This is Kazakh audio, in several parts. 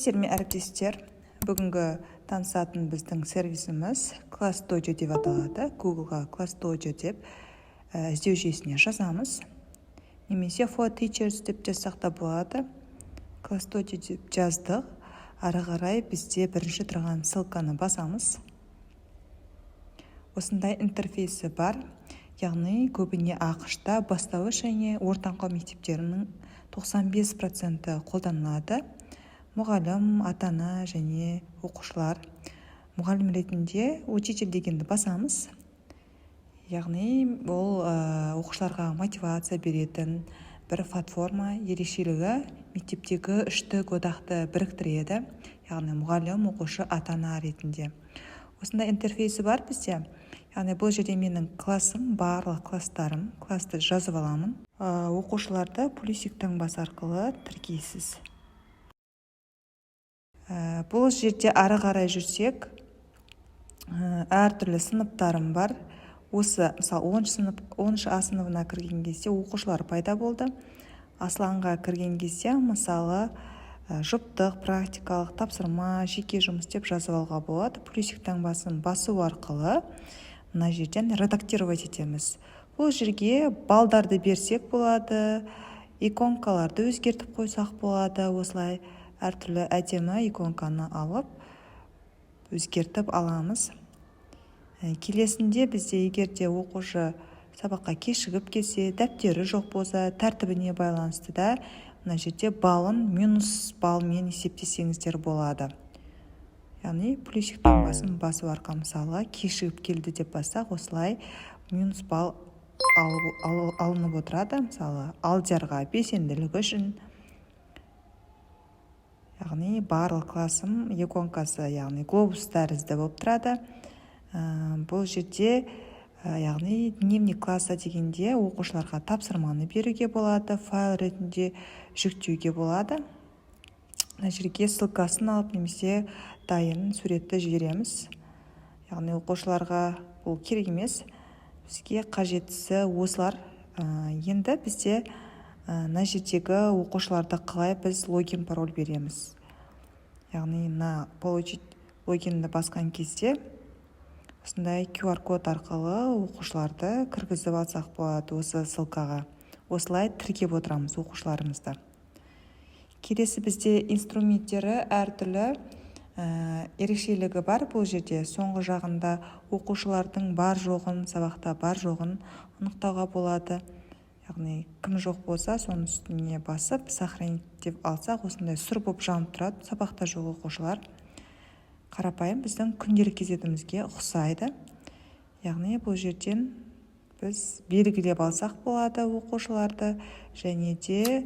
сәлеметсіздер ме әріптестер? Бүгінгі танысатын біздің сервисіміз ClassDojo деп аталады. Googleға ClassDojo деп іздеу жүйесіне жазамыз. Немесе for teachers деп жазсақ та болады. ClassDojo деп жаздық. Ары қарай бізде бірінші тұрған ссылканы басамыз. Осындай интерфейсі бар. Яғни көбіне ақш-та бастауыш және ортаңғы мектептерінің 95% қолданылады. Мұғалім, ата-ана және оқушылар. Мұғалім ретінде учитель дегенді басамыз. Яғни бұл оқушыларға мотивация беретін бір платформа. Ерекшелігі мектептегі үштік одақты біріктіреді. Яғни мұғалім, оқушы, ата-ана ретінде. Осындай интерфейсі бар бізде. Яғни бұл жерде менің классым, барлық класстарым, классты жазып аламын. Оқушыларды плюсик таңбасы арқылы тіркейсіз. Бұл жерде ары қарай жүрсек, әртүрлі сыныптарым бар. Осы, мысалы, 10 А сыныбына кірген кезде оқушылар пайда болды. Асланға кірген кезде, мысалы, жұптық, практикалық, тапсырма, жеке жұмыс деп жазып алуға болады. Плюсик таңбасын басу арқылы мына жерден редактировать етеміз. Бұл жерге балдарды берсек болады, иконкаларды өзгертіп қойсақ болады. Осылай әртүрлі әдемі иконканы алып, өзгертіп аламыз. Келесінде бізде егерде оқушы сабаққа кешігіп келсе, дәптері жоқ болса, тәртібіне байланысты да мына жерде балын минус балмен есептесеңіздер болады. Яғни плюсик таңбасын басу арқылы, мысалы, кешігіп келді деп бассақ, осылай минус бал алынып отырады. Мысалы, алдиярға белсенділігі үшін. Яғни барлық классым иконкасы, яғни глобус тәрізді болып тұрады. Бұл жерде, яғни дневник класса дегенде оқушыларға тапсырманы беруге болады, файл ретінде жүктеуге болады. Мына жерге ссылкасын алып, немесе дайын суретті жібереміз. Яғни оқушыларға бұл керек емес. Бізге қажеттісі осылар. Енді бізде мына жердегі оқушыларды қалай біз логин пароль береміз. Яғни получить логинді басқан кезде осындай QR-код арқылы оқушыларды кіргізіп алсақ болады осы ссылкаға. Осылай тіркеп отырамыз оқушыларымызды. Келесі бізде инструменттері әртүрлі ерекшелігі бар. Бұл жерде соңғы жағында оқушылардың бар жоғын, сабақта бар жоғын анықтауға болады. Яғни кім жоқ болса, соның үстіне басып, сохранить деп алсақ, осындай сұр болып жанып тұрады. Сабақта жоқ оқушылар. Қарапайым біздің күнделік кезетімізге ұқсайды. Яғни бұл жерден біз белгілеп алсақ болады оқушыларды, және де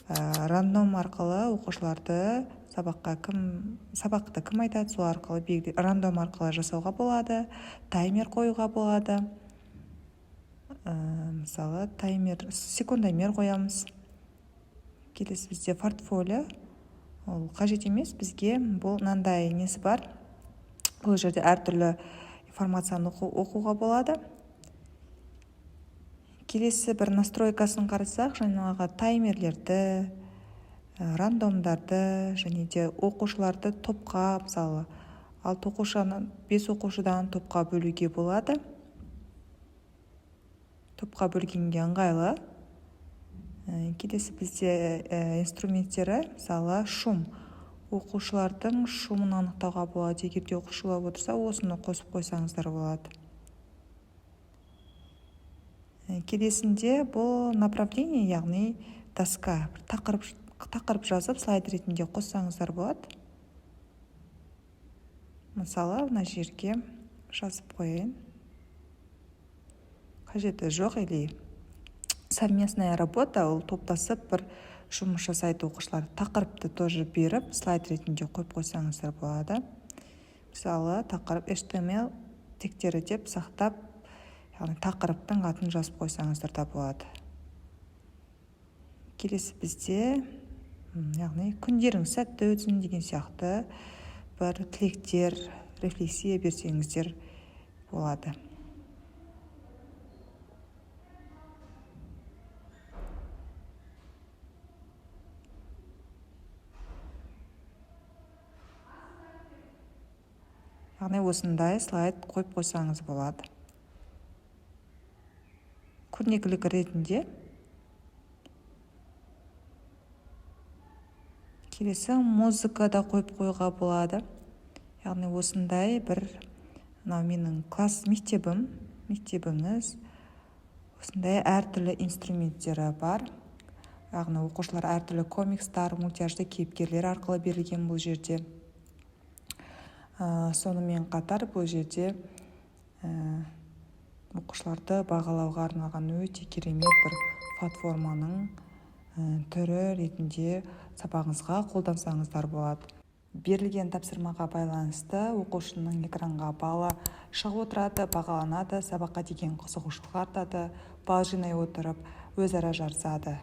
рандом арқылы оқушыларды сабақты кім айтады, сол арқылы рандом арқылы жасауға болады, таймер қоюға болады. Мысалы, секундомер қоямыз. Келесі бізде портфолио. Ол қажет емес, бізге бұл мынандай несі бар. Бұл жерде әртүрлі информацияны оқуға болады. Келесі бір настройкасын қарасақ, жаңағы таймерлерді, рандомдарды, және де оқушыларды топқа, мысалы, 5 оқушыдан топқа бөлуге болады. Топқа бөлгенге ыңғайлы. Келесі бізде инструменттері, мысалы, шум. Оқушылардың шумын анықтауға болады. Егерде оқушылар отырса, осыны қосып қойсаңыздар болады. Келесінде бұл направление, яғни доска, тақырып жазып, слайд ретінде қоссаңыздар болады. Мысалы, мына жерге жазып қойын. Қажеті жоқ, или совместная работа, ол топтасып бір жұмыс жасайды оқушылар. Тақырыпты тоже беріп, слайд ретінде қойып қойсаңыздар болады. Мысалы, тақырып HTML тектері деп сақтап, яғни тақырыптың атын жазып қойсаңыздар да болады. Келесі бізде, яғни күндеріңіз сәтті өтсін деген сияқты бір тілектер, рефлексия берсеңіздер болады. яғни осындай слайд қойып қойсаңыз болады. Көрнекілік ретінде келесі музыка да қойып қойға болады. Яғни осындай бір менің класс мектебіңіз осындай әртүрлі инструменттері бар. Яғни оқушылар әртүрлі комикстар, мультяжды кейіпкерлер арқылы берілген бұл жерде. Сонымен қатар бұл жерде оқушыларды бағалауға арналған өте керемет бір платформаның түрі ретінде сабағыңызға қолдансаңыздар болады. Берілген тапсырмаға байланысты оқушының экранға балы шығып отырады, бағаланады, сабаққа деген қызығушылық артады, бал жинай отырып өзара жарысады.